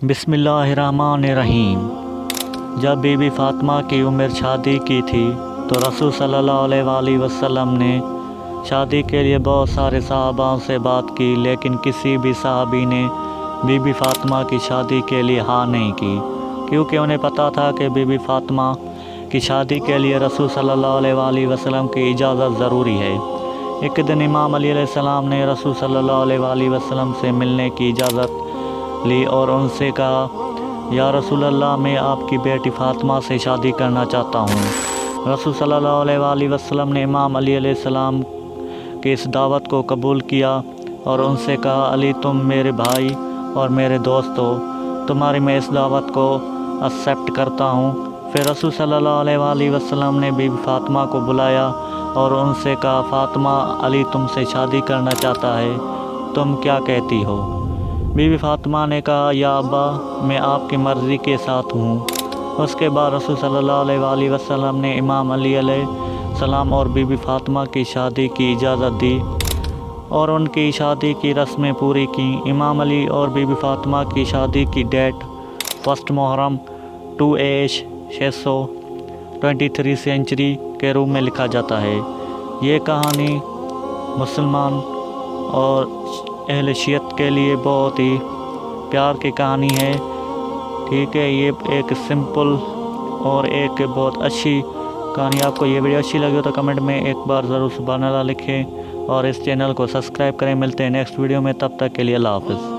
بسم اللہ الرحمن الرحیم۔ جب بی بی فاطمہ کی عمر شادی کی تھی تو رسول صلی اللہ علیہ وآلہ وسلم نے شادی کے لیے بہت سارے صحابہ سے بات کی، لیکن کسی بھی صحابی نے بی بی فاطمہ کی شادی کے لیے ہاں نہیں کی، کیونکہ انہیں پتہ تھا کہ بی بی فاطمہ کی شادی کے لیے رسول صلی اللہ علیہ وآلہ وسلم کی اجازت ضروری ہے۔ ایک دن امام علی علیہ السلام نے رسول صلی اللہ علیہ وآلہ وسلم سے ملنے کی اجازت لی اور ان سے کہا، یا رسول اللہ، میں آپ کی بیٹی فاطمہ سے شادی کرنا چاہتا ہوں۔ رسول صلی اللہ علیہ وآلہ وسلم نے امام علی علیہ السلام کی اس دعوت کو قبول کیا اور ان سے کہا، علی، تم میرے بھائی اور میرے دوست ہو، تمہاری میں اس دعوت کو ایکسیپٹ کرتا ہوں۔ پھر رسول صلی اللہ علیہ وآلہ وسلم نے بی بی فاطمہ کو بلایا اور ان سے کہا، فاطمہ، علی تم سے شادی کرنا چاہتا ہے، تم کیا کہتی ہو؟ بی بی فاطمہ نے کہا، یا ابا، میں آپ کی مرضی کے ساتھ ہوں۔ اس کے بعد رسول صلی اللہ علیہ وآلہ وسلم نے امام علی علیہ السلام اور بی بی فاطمہ کی شادی کی اجازت دی اور ان کی شادی کی رسمیں پوری کیں۔ امام علی اور بی بی فاطمہ کی شادی کی ڈیٹ 1 محرم 2 AH 623 سینچری کے روپ میں لکھا جاتا ہے۔ یہ کہانی مسلمان اور اہل شیعت کے لیے بہت ہی پیار کی کہانی ہے، ٹھیک ہے۔ یہ ایک سمپل اور ایک بہت اچھی کہانی۔ آپ کو یہ ویڈیو اچھی لگی ہو تو کمنٹ میں ایک بار ضرور سبحان اللہ لکھیں اور اس چینل کو سبسکرائب کریں۔ ملتے ہیں نیکسٹ ویڈیو میں، تب تک کے لیے اللہ حافظ۔